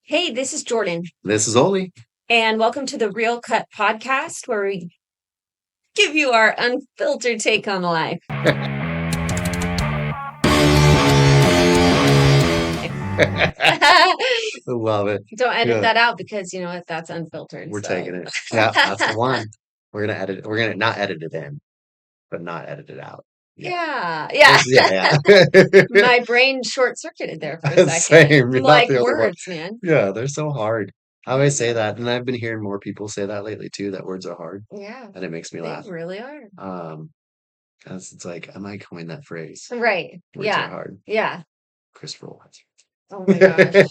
Hey, this is Jordan, This is Oli. and welcome to the Real Cut podcast, where we give you our unfiltered take on life. Love it. Don't edit Yeah, that out because you know what? That's unfiltered. we're So, taking it. Yeah, that's the one. We're gonna edit. We're gonna not edit it in, but not edit it out. Yeah. yeah, yeah. Yeah, yeah. My brain short circuited there for a second. Same. I'm You're not like, the only one. words, man. Yeah, they're so hard. I I always say know. that, and I've been hearing more people say that lately too, that words are hard, Yeah, and it makes me they laugh. really are. Um, 'Cause it's like, I might coin that phrase. Right. Words are Yeah. hard. Yeah. Christopher Watts. Oh my gosh.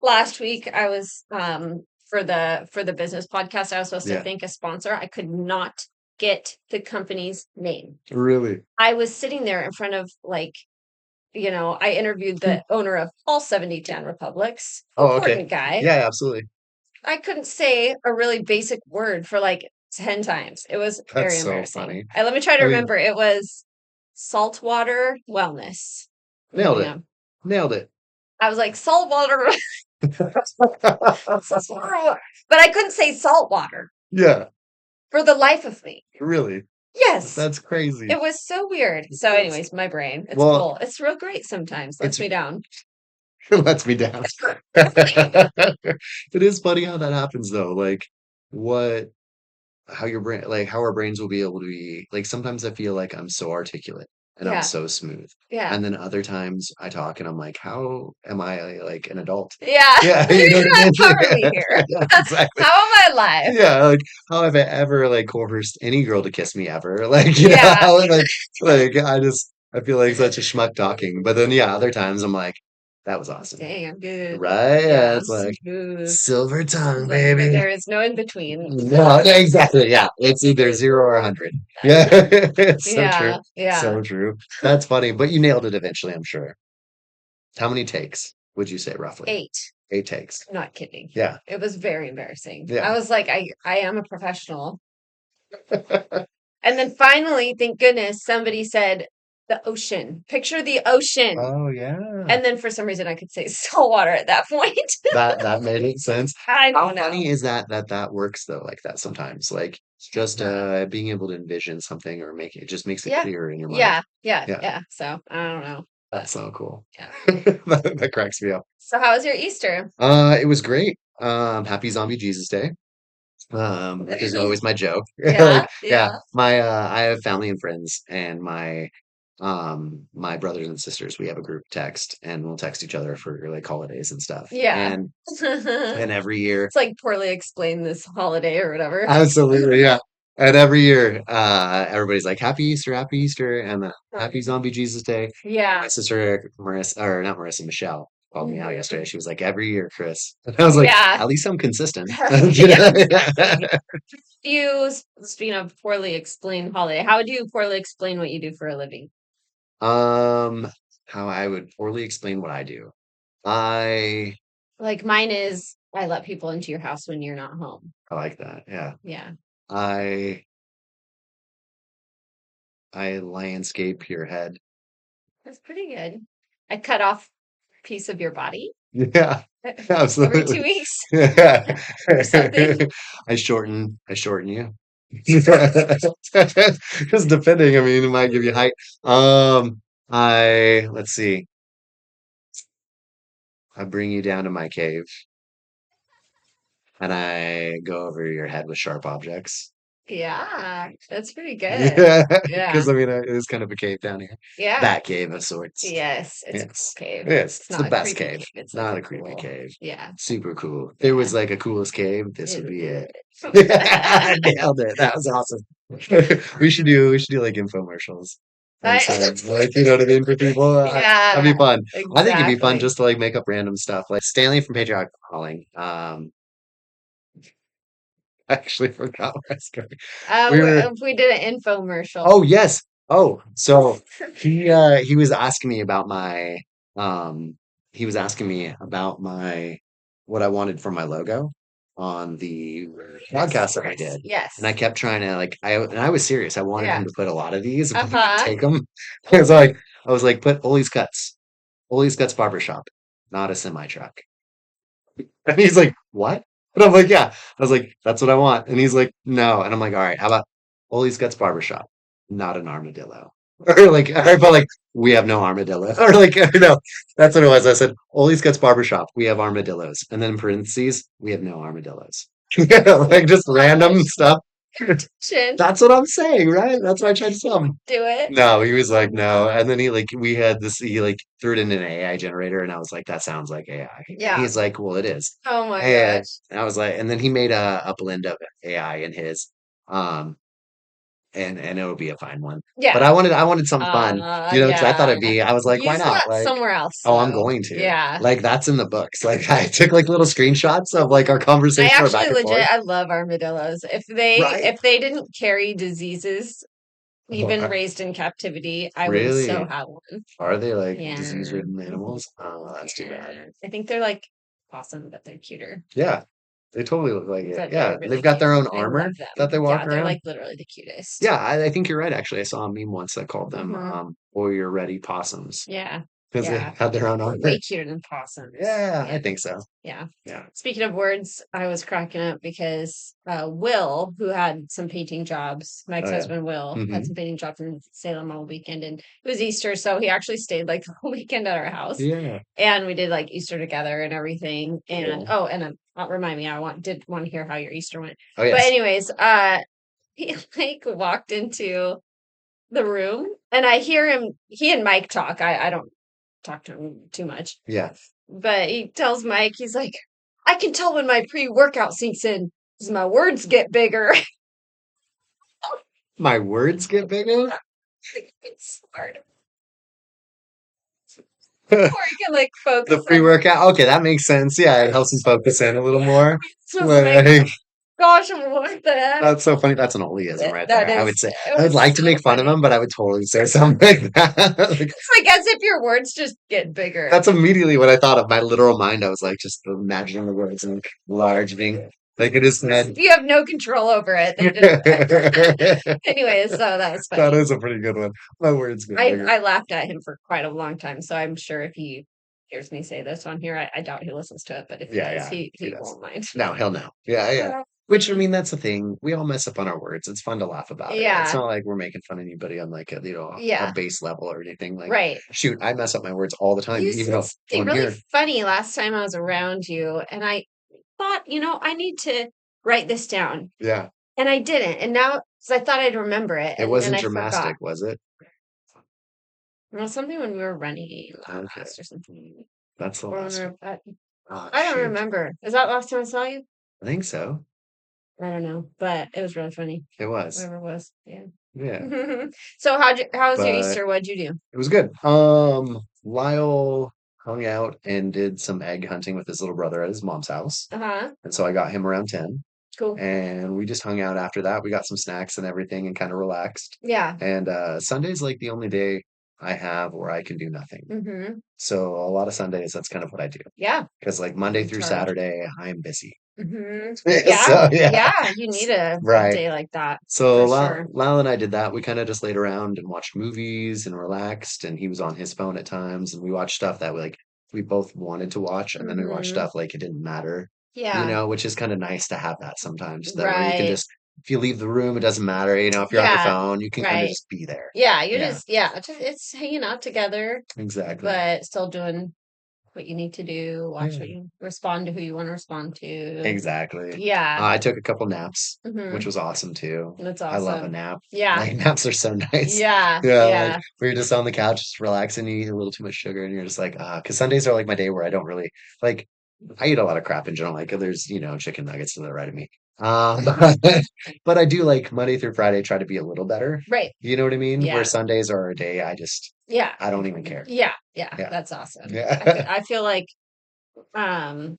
Last week I was for the business podcast I was supposed to Yeah, thank a sponsor. I could not get the company's name. really. I was sitting there in front of I interviewed the owner of all 70 Tan Republics. Oh, okay. Important guy. Yeah, absolutely. I couldn't say a really basic word for like 10 times. It was That's very so embarrassing. funny. Let me try to I mean, remember. It was saltwater wellness. nailed You it. know, Nailed it. I was like saltwater, but I couldn't say saltwater Yeah, for the life of me. really. Yes, That's crazy. it was so weird. So, That's, anyways, my brain, it's well, cool. It's real great sometimes. Lets it's me down. it lets me down. It is funny how that happens though. Like what how your brain like how our brains will be able to be like sometimes I feel like I'm so articulate and I'm Yeah, so smooth. yeah, And then other times I talk and I'm like, how am I like an adult? yeah. Yeah, you know what I I'm mean? currently here. Yeah, exactly. How am I alive? Yeah, like how have I ever like coerced any girl to kiss me ever? Like, Yeah. like I feel like such a schmuck talking. But then yeah, other times I'm like, that was awesome. Dang, I'm good. Right? Yeah, Yeah, I'm it's like smooth. silver tongue, Like baby. there is no in between. No, exactly. Yeah. It's either 0 or 100. Yeah. It's so true. Yeah, yeah. So true. That's funny, but you nailed it eventually, I'm sure. How many takes would you say roughly? 8. 8 takes. Not kidding. Yeah. It was very embarrassing. I Yeah. was like, I am a professional. And then finally, thank goodness, somebody said the ocean. Picture the ocean. Oh yeah. And then for some reason I could say saltwater at that point. That made it sense. I How don't know. funny is that works though, like that sometimes? Like just Yeah. being able to envision something or make it just makes it Yeah. clearer in your mind. Yeah. Yeah. Yeah, Yeah. So I don't know. But that's so cool. yeah. That cracks me up. So how was your Easter? It was great. Happy Zombie Jesus Day. Which is always my joke. Yeah. Like, yeah, Yeah. I have family and friends and my brothers and sisters, we have a group text and we'll text each other for like holidays and stuff. Yeah. And every year, It's like poorly explained this holiday or whatever. absolutely, yeah. And every year, everybody's like, Happy Easter, and then Happy Zombie Jesus Day. Yeah. My sister Marissa, or not Marissa, Michelle called me out yesterday. Mhm. She was like, every year, Chris. And I was like, Yeah. at least I'm consistent. You Yeah, know? exactly. You, speaking of poorly explained holiday, how would you poorly explain what you do for a living? Um, how I would poorly explain what I do. I Like mine is I let people into your house when you're not home. I like that. Yeah. Yeah. I I landscape your head. That's pretty good. I cut off a piece of your body Yeah, every 2 absolutely. weeks Yeah. or something. I shorten you. Because depending, I mean, it might give you height. Let's see. I bring you down to my cave and I go over your head with sharp objects. Yeah, that's pretty good. Yeah, Yeah. because I mean, it is kind of a cave down here. Yeah. That cave of sorts. Yes, it's a cool Yes, cave. yes, It's it's the not a best creepy cave, cave. It's like not a a creepy cool. cave. Yeah. Super cool. If there was Yeah. like a coolest cave, this would It'll be do it. it. Nailed it. That was awesome. We should do like infomercials and I, stuff. Like, you know what I mean, for people. That'd be yeah, fun. I think it'd be fun exactly. just to like make up random stuff. Like Stanley from Patriotic Calling. I actually forgot where I was going. We were If we did an infomercial. Oh yes. Oh, so he was asking me about my um he was asking me about my what I wanted for my logo on the Yes, podcast that I did. And I yes. kept trying to like I was serious. I wanted Yeah. him to put a lot of these, but he didn't Uh-huh. take them. I was like, put Ollie's Cuts. Ollie's Cuts Barbershop, not a semi truck. And he's like, what? And I'm like, yeah. I was like, that's what I want. And he's like, no. And I'm like, all right, how about Ollie's Guts Barbershop, not an armadillo. Or like, but like, we have no armadillo. Or like, no, that's what it was. I said, Ollie's Guts Barbershop, we have armadillos. And then in parentheses, we have no armadillos. Like just random Gosh, stuff. chin, That's what I'm saying, right? That's what I tried to tell him. do it. No, he was like, no. And then he like we had this he like threw it in an AI generator and I was like, that sounds like AI. Yeah. He's like, well, it is. Oh my And gosh. I was like, and then he made a blend of AI in his. Um and it'll be a fine one. But Yeah. I wanted some fun, because I thought Yeah. it'd be I was like, why Use not? that Like, somewhere else oh, I'm though. going to. Yeah. Like that's in the books. Like I took like little screenshots of like our I conversation or actually back and forth. legit I love armadillos. Right. If they didn't carry diseases, Oh, even raised in captivity, I would so really? have one. Are they like Yeah. disease-ridden animals? Oh, that's too bad. Yeah. I think they're like awesome, but they're cuter. Yeah, they totally look like it. But they're Yeah, they've really got their cute. own I armor love that they them. walk Yeah, they're around. like literally the cutest. Yeah, I think you're right. Actually, I saw a meme once that called them Hmm. warrior ready possums Yeah. because they Yeah. had their own Way armor. cuter than possums. Yeah, Yeah. I think so. Yeah. Yeah. Speaking of words, I was cracking up because Will, who had some painting jobs, Mike's Oh yeah. husband Will, had Hmm. some painting jobs in Salem all weekend, and it was Easter, so he actually stayed like the whole weekend at our house, Yeah. and we did like Easter together and everything. And Cool. oh, and remind me, did want to hear how your Easter went. Oh But yes. anyways, he like walked into the room, and I hear him. He and Mike talk. I don't talk to him too much, Yeah. but he tells Mike, he's like, I can tell when my pre-workout sinks in because my words get bigger. My words get bigger. It's hard. The Or you can like focus on pre-workout. Okay, that makes sense. Yeah, it helps them focus in a little more. it's just like, Like, gosh, what the heck? that's so funny. That's an Ollieism right That there. I would is, say it I would was like to so make fun of funny. him, but I would totally say something like that. Like, It's like as if your words just get bigger. that's immediately what I thought of. My literal mind, I was like, just imagining the words and large being like it is meant. You have no control over it. They just anyways, so that was That funny. is a pretty good one. My words get bigger. I laughed at him for quite a long time, so I'm sure if he hears me say this on here, I doubt he listens to it, but if he Yeah, does, yeah, he he does. won't mind. No, he'll know. Yeah, yeah. Which I mean, that's the thing. We all mess up on our words. It's fun to laugh about it. It's Yeah, not like we're making fun of anybody on like a a yeah, base level or anything. Like, right. shoot, I mess up my words all the time, You even said though something on really here, funny last time I was around you, and I thought, I need to write this down, yeah, and I didn't. And now, because I thought I'd remember it, it and wasn't I forgot. dramatic, was it? Something when we were running Okay, last or something, that's the or when we last one. were at, Oh I don't shoot, remember. Is that last time I saw you? I think so. I don't know, but it was really funny. It was. Whatever it was, yeah. Yeah, So how was your but Easter? What'd you do? it was good. Lyle hung out and did some egg hunting with his little brother at his mom's house. Uh-huh. And so I got him around 10 Cool. and we just hung out after that. We got some snacks and everything and kind of relaxed. Yeah. And Sunday's like the only day I have where I can do nothing. Mm-hmm. So a lot of Sundays, that's kind of what I do. Yeah. Because like Monday through Recharge. Saturday, I'm busy. Mm-hmm. Yeah. So yeah, Yeah. You need a right. day like that So for sure. Lyle and I did that. We kind of just laid around and watched movies and relaxed. And he was on his phone at times, and we watched stuff that we both wanted to watch, and then we watched Mm-hmm. stuff like it didn't matter, Yeah. which is kind of nice to have that sometimes. That where you can Right. just if you leave the room, it doesn't matter. If you're on your Yeah. phone, you can kind of Right. just be there. Yeah. You're Yeah, just it's hanging out together, exactly. but still doing what you need to do, watch what Yeah, you respond to who you want to respond to. exactly. Yeah. I took a couple naps, which Mm-hmm. was awesome too. That's I love a awesome. nap. Yeah. Like naps are so nice. Yeah. Yeah, like Yeah. where you're just on the couch, just relaxing, you eat a little too much sugar, and you're just like, because Sundays are like my day where I don't really like. I eat a lot of crap in general. Like there's chicken nuggets to the right of me. Um, but I do like Monday through Friday try to be a little better. Right. You know what I mean? Where Yeah. Sundays are a day Yeah. I don't even care. Yeah. Yeah. Yeah, That's awesome. yeah, I feel like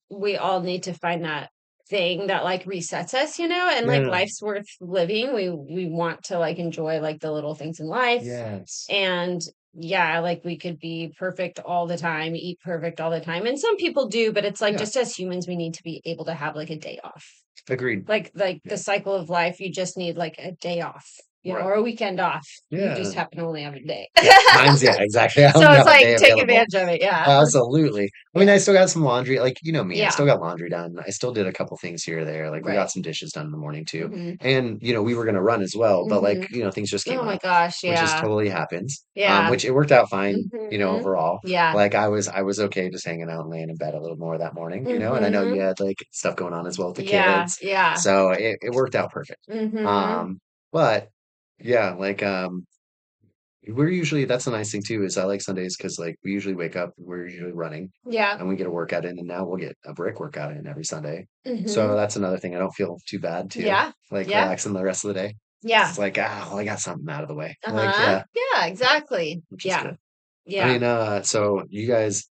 we all need to find that thing that like resets us, and like yeah. life's worth living. We want to like enjoy like the little things in life. Yes, And yeah, like we could be perfect all the time, eat perfect all the time. And some people do, but it's like yeah. just as humans, we need to be able to have like a day off. Agreed. Like the Yeah, cycle of life, you just need like a day off. know, Right. or a weekend off. You just Yeah. happen to only have a day. Yeah. Times, yeah, exactly. I So only it's have a like day take available. advantage of it. Yeah. Absolutely. I mean, Yeah. I still got some laundry. Like, you know me, I Yeah. still got laundry done. I still did a couple things here or there. Like, we got Right. some dishes done in the morning too. Hmm. And, we were going to run as well, but like, Hmm. things just came Oh my up, gosh. which just Yeah. totally happens. Yeah. Which it worked out fine, Hmm. overall. Yeah. Like, I was okay just hanging out and laying in bed a little more that morning, and I know you Hmm. had like stuff going on as well with the Yeah. kids. Yeah. So it worked out perfect. Hmm. But yeah, like, we're usually that's the nice thing too is I like Sundays because like we usually wake up, we're usually running, Yeah. and we get a workout in, and now we'll get a brick workout in every Sunday. So Hmm. that's another thing. I don't feel too bad too, Yeah. like Yeah. relaxing the rest of the day. Yeah. It's like, well, I got something out of the way. Like, Uh-huh. yeah, Yeah, exactly. which is Yeah. good. I Yeah. mean, so you guys,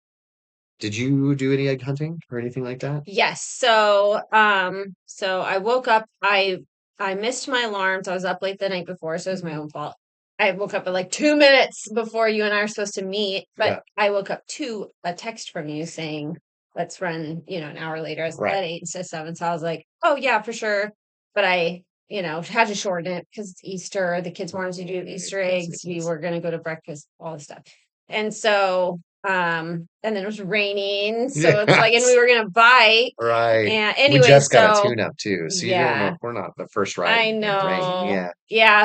did you do any egg hunting or anything like that? Yes. So I woke up, I missed my alarms. I was up late the night before, so it was my own fault. I woke up at like 2 minutes before you and I are supposed to meet, but Yeah, I woke up to a text from you saying, let's run, an hour later. I was right. at 8 instead of 7. So I was like, oh yeah, for sure. But I, had to shorten it because it's Easter. The kids wanted to do Right. Easter Yes, eggs. yes, We yes. were gonna go to breakfast, all this stuff. And so and then it was raining, so it's like, and we Yes, were gonna bike. right. And We anyway, just got a so tune-up too, so you don't yeah, know we're not the first ride I in the rain. know. Yeah. Yeah,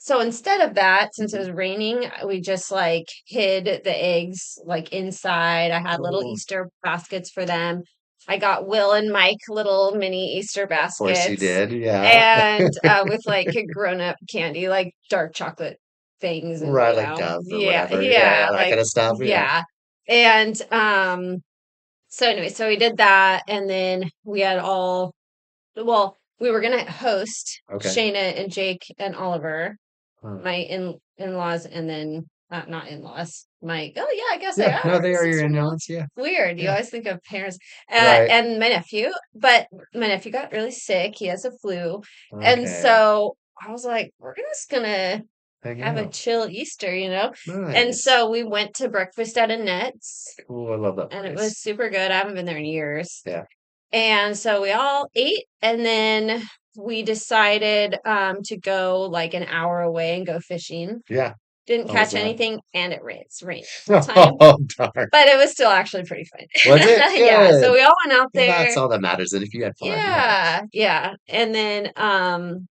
so instead of that, since it Mhm. was raining, we just like hid the eggs like inside. I had little Oh, Easter baskets for them. I got Will and Mike little mini Easter of course you baskets, did. Yeah. and with like grown up candy, like dark chocolate things, and Right, like Dove or yeah, whatever. Yeah, yeah, yeah, that like kind of stuff. Yeah. yeah. And so anyway, so we did that, and then we had we were gonna host Okay. Shayna and Jake and Oliver, Huh. my in-laws, and then not in-laws, my oh yeah, I guess they Yeah. No, are they are your sister-in-law. in-laws. Yeah. Weird. You Yeah. always think of parents. Right. And my nephew, but my nephew got really sick. He has a flu. And Okay. so I was like, we're just gonna Hang have a out. chill Easter. And Nice. so we went to breakfast at Annette's, Oh, I love that and it was place. super good. I haven't been there in years. Yeah. And so we all ate, and then we decided to go like an hour away and go fishing. Yeah. Didn't How was catch that? anything, and it's rained the whole time, Oh, darn. but it was still actually pretty fun. Was it Yeah, so good? we all went out Well, that's there. all that matters. And if you had fun, yeah. Yeah, yeah. And then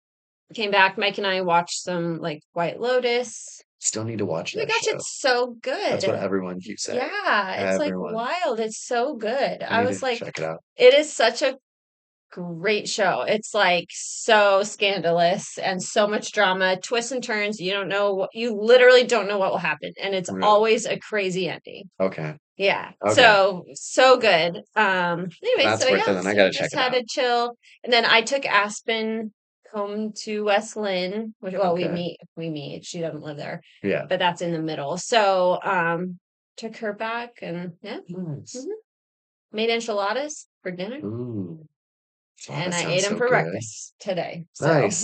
came back. Mike and I watched some like White Lotus. Still need to watch Oh my that gosh, show. it's so That's what good. everyone keeps saying. Yeah, it's like Everyone. wild. It's so good. I I need to was like, check it out. it is such a great show. It's like so scandalous and so much drama, twists and turns. You literally don't know what will happen. And it's Really. always a crazy ending. Okay. Yeah. Okay. So good. Anyway, That's so worth it. yeah, Then I so got to check just it had out. to chill. And then I took Aspen home to West Lynn, which well, Okay. we meet. She doesn't live there, Yeah. but that's in the middle. So took her back, and yeah. Nice. Mhm. Made enchiladas for dinner. Ooh. Oh, that And I ate sounds them so for good. breakfast today. So, Nice.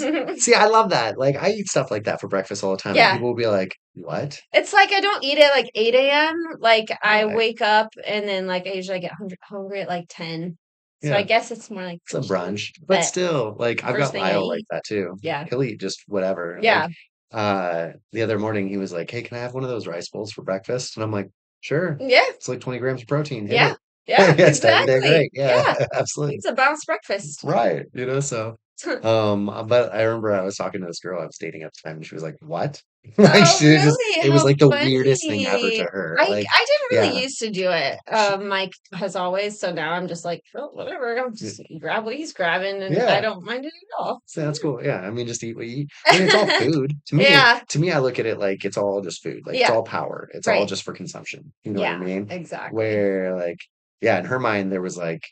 See, I love that. Like, I eat stuff like that for breakfast all the time, and yeah, people will be like, "What?" it's like I don't eat it like 8 a.m. Like I Right. wake up, and then like I usually get hungry at like 10. So I Yeah. guess it's more like It's a pushing, brunch, but but still, like, I've first got thing I Lyle like eat. that too. Yeah. He'll eat just whatever. Like, Yeah. the other morning he was like, "Hey, can I have one of those rice bowls for breakfast?" And I'm like, "Sure." Yeah. It's like 20 grams of protein. Hit Yeah. it. Yeah. Yeah, start your day Exactly. great. Yeah, Yeah. absolutely. It's a balanced breakfast. Right. So, but I remember I was talking to this girl I was dating at the time, and she was like, "What?" Like, Oh, she just, really? it was How like the weirdest thing ever to funny. her. I Like, I didn't really yeah, used to do it. she, Mike has always, so now I'm just like, oh, whatever. I'm just grab what he's grabbing, and I yeah. don't mind it at all. So that's cool. Yeah, I mean, just eat what you eat. I mean, it's all food. To me, Yeah. I look at it like it's all just food. Like it's Yeah. all power. It's all Right. just for consumption. You know what I Yeah. mean? Exactly. Where like, yeah, in her mind, there was like,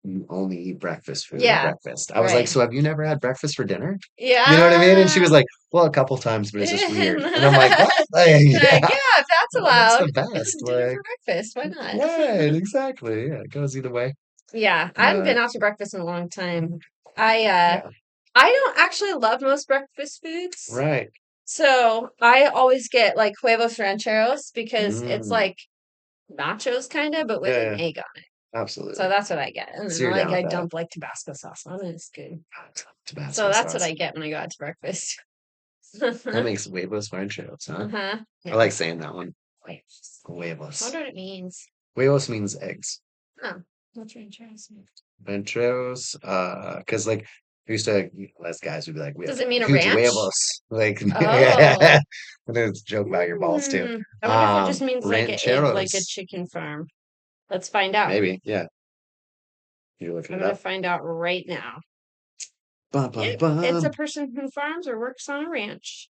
you only eat breakfast food at Yeah. breakfast. I was like, Right. so have you never had breakfast for dinner? You know what I mean? And she was Yeah. like, well, a couple times, but it's just weird. And I'm like, Like, what? Like, yeah, yeah, if that's that's allowed, the best. dinner Like, for breakfast. Why not? right, exactly. Yeah, it goes either way. Yeah, I haven't But been out to breakfast in a long time. I uh yeah, I don't actually love most breakfast foods. right. So I always get like huevos rancheros because it's Mm. like nachos kind of, but with Yeah, an yeah. egg on it. So Absolutely. that's what I get. And So then you're like down with I that. dump like Tabasco sauce on it. It's good. So Tabasco that's what sauce. I get when I go out to breakfast. That Uh-huh. makes huevos rancheros, huh? I Yeah. like saying that one. Wait. I Huevos. wonder what it means. Huevos means eggs. Oh, that's interesting. Rancheros, because like we used to, as guys would be like, we have Does it mean a huge ranch? huevos. Like, Oh. yeah. And then it's a joke about your balls too. I wonder if it just means like a Rancheros, chicken farm. Let's find out. maybe. Yeah. You're looking I'm it gonna up. find out right now. Bum, bum, Yep, it's a bum. person who farms or works on a ranch.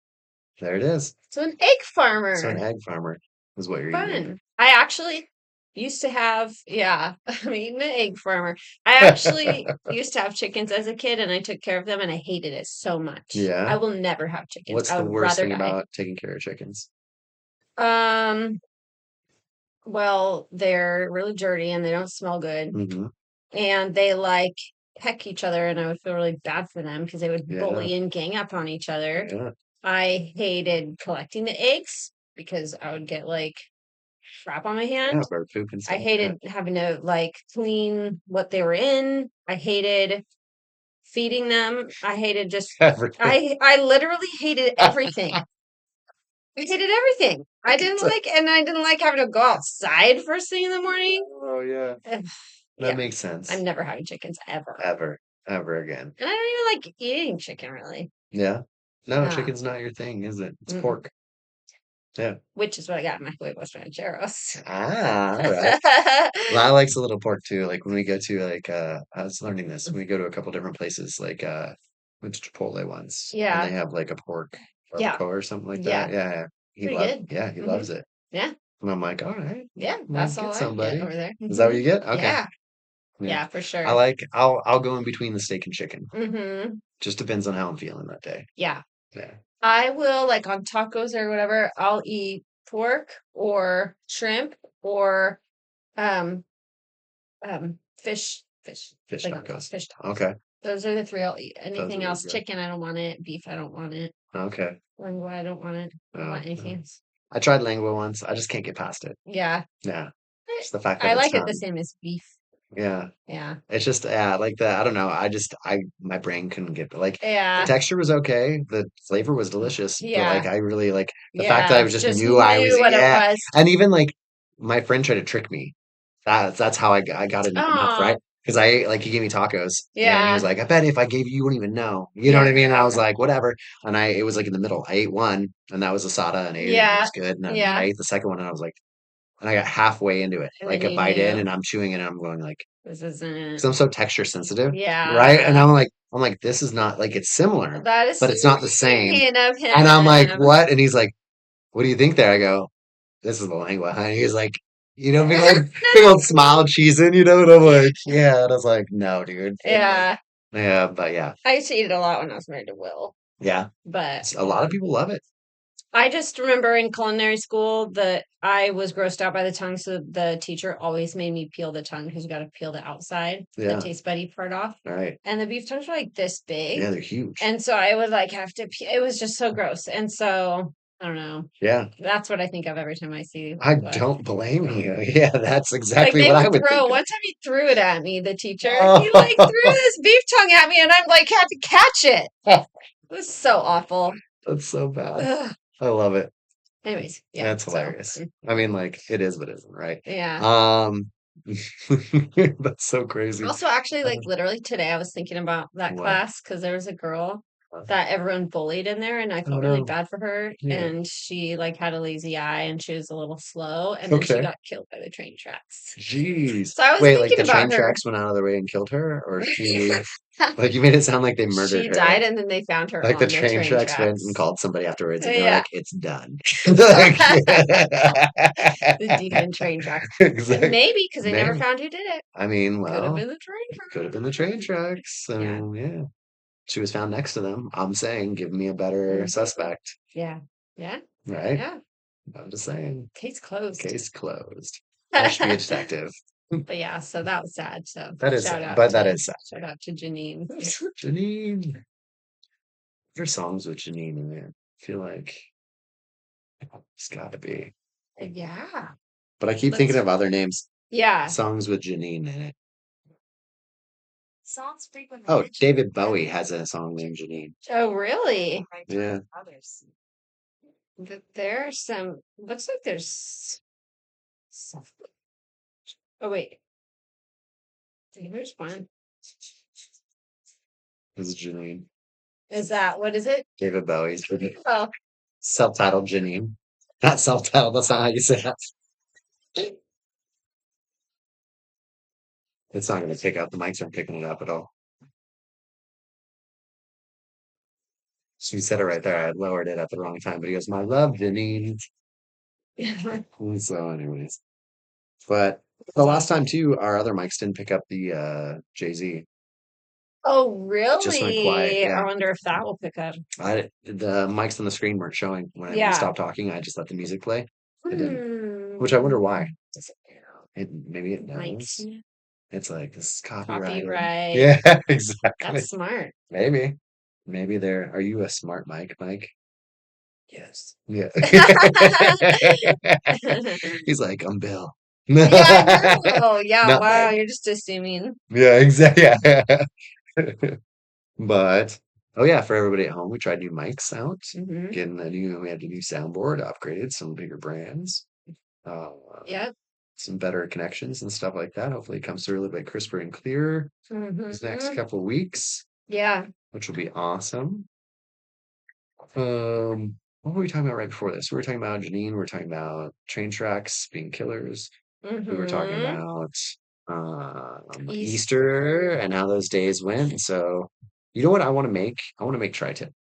There it is. So an egg So an farmer. egg farmer is what you're eating. Fun. I actually used to have, yeah, I'm eating an egg farmer. I actually used to have chickens as a kid and I took care of them and I hated it so much. I Yeah. will never have chickens. What's I the would worst rather thing die. about taking care of chickens? Um, well, they're really dirty and they don't smell good. Hmm. And they like peck each other and I would feel really bad for them because they would Yeah. bully and gang up on each other. Yeah. I hated collecting the eggs because I would get like crap on my Yeah. hand. Bird poop and I stuff. Yeah. hated having to like clean what they were in. I hated feeding them. I hated just Everything. I literally hated everything. I hated everything. I didn't like having to go outside first thing in the morning. Oh, yeah. Ugh, That yeah, makes I'm sense. never having chickens ever. Ever. Ever again. And I don't even like eating chicken really. Yeah. No, Yeah. chicken's not your thing, is it? It's Mm-mm. pork. Yeah. Which is what I got in my huevos rancheros. Ah, all right. Lyle likes a little pork too. Like when we go to like I was learning this when we go to a couple different places, like went to Chipotle once and they Yeah. have like a pork Yeah. barbacoa or something like that. Yeah. Yeah, yeah. Pretty good. He Hmm. loves it. Yeah. And I'm like, all right, Yeah. might That's get all I get somebody. over there. Is that what Hmm. you get? Okay. Yeah. Yeah. Yeah, for sure. I'll go in between the steak and chicken. Hmm. Just depends on how I'm feeling that day. Yeah. Yeah. I will like on tacos or whatever, I'll eat pork or shrimp or um fish Fish like tacos. fish tacos. Okay. Those are the three I'll eat. Those are Anything really else, good. chicken, I don't want it. Beef, I don't want it. Okay. Lingua, I don't want it. I don't Oh, want anything no. else. I tried lengua once. I just can't get past it. Yeah. Yeah. I Just the fact that I it's like it the done. same as beef. Yeah. Yeah. It's just yeah, like the I don't know. My brain couldn't get like the Yeah. texture was okay, the flavor was delicious, but like Yeah. I really like the fact that I Yeah. was just Just knew I was knew what it yeah, was. and even like my friend tried to trick me. That's how I got into the mouth, right? Oh, Because I like he gave me tacos and he was yeah. like, I bet if I gave you, you wouldn't even know. You know what Yeah. I mean? And I was like, whatever. And it was like in the middle. I ate one and that was asada and I ate it and it Yeah. was good. And then I Yeah. ate the second one and I was like, and I got halfway into it, And then like a you bite in, knew and I'm chewing it and I'm going like, this because isn't. I'm so texture sensitive, right? And Yeah. I'm like, this is not like it's similar, That is but it's not the same. sweet of And I'm like, him. what? And he's like, what do you think there? I go, this is the lengua, huh? And he's like, big old smile cheesing, and I'm like, yeah. And I was like, no, dude. And like, Yeah. yeah, but yeah, I used to eat it a lot when I was married to Will. yeah. But A lot of people love it. I just remember in culinary school that I was grossed out by the tongue, so the teacher always made me peel the tongue because you got to peel the outside, the Yeah. taste buddy part off. All right. And the beef tongues were like this big. Yeah, they're huge. And so I would like have to, it was just so gross. And so I don't know. Yeah. That's what I think of every time I see I what. don't blame you. Yeah, that's Like exactly they what I would would think throw, of. one time he threw it at me, the teacher. He like threw Oh, this beef tongue at me and I'm like, had to catch it. It was so awful. that's so bad. Ugh. I love it. Anyways, yeah. That's So, hilarious. I mean, like, it is, but isn't, right? yeah. Um, that's so crazy. Also, actually, Uh, like literally today, I was thinking about that What? class because there was a girl Uh, that everyone bullied in there, and I Oh felt really no. bad for her. Yeah. And she like had a lazy eye, and she was a little slow, and then she Okay. got killed by the train tracks. Jeez. So I was Wait, like thinking the train about her. tracks went out of their way and killed her, or she like you made it sound like they murdered She her. died, and then they found her Like the on the train train tracks went and tracks. called somebody afterwards, and they were Yeah, like, "It's done." Like, the demon train tracks. And exactly. maybe because they never Maybe. found who did it. I mean, Could have well, been the train could have been the train tracks. I track. mean, yeah. She was found next to them. I'm saying, give me a better Yeah. suspect, Yeah. Yeah. right? Yeah. I'm just saying, Case closed. case closed. I should be a detective. But yeah, so that was sad. So That is shout sad, out but that to is sad. shout out to Janine. Janine. There's songs with Janine in there. I feel like it's got to be. Yeah. But I keep thinking Let's of other names. Yeah. Songs with Janine in it. Oh, David Bowie has a song named Janine. Oh, really? Yeah. There's some, looks like there's some. Oh, wait. There's one. This is Janine. Is that, what is it? David Bowie's Oh, self-titled Janine. Not self-titled, that's not how you say that. It's not going to pick up. The mics aren't picking it up at all. So he said it right there. I had lowered it at the wrong time, but he goes, "My love, Janine." So, anyways, but the last time too, our other mics didn't pick up the Jay-Z. oh, It just went quiet. really? I Yeah, wonder if that will pick up. the mics on the screen weren't showing when we Yeah. stopped talking. I just let the music play. It didn't, which I Hmm. wonder why. Does it know? Maybe it Mics. knows. It's like this is copyrighted. Copyright. Yeah, exactly. That's smart. Maybe. Maybe there. Are you a smart mic, Mike? Yes. Yeah. He's like, I'm Bill. Yeah, I know. Yeah, Not wow, Mike. you're just assuming. Yeah, exactly. Yeah. But oh yeah, for everybody at home, we tried new mics out. Hmm. We had a new soundboard, upgraded some bigger brands, uh, Yep. some better connections and stuff like that. Hopefully it comes through a little bit crisper and clearer these next Hmm. couple weeks, Yeah. which will be awesome. What were we talking about right before this? We were talking about Janine, we were talking about train tracks being killers. We were talking Hmm. about Easter Easter. and how those days went. So, you know what I want to make? I want to make tri-tip.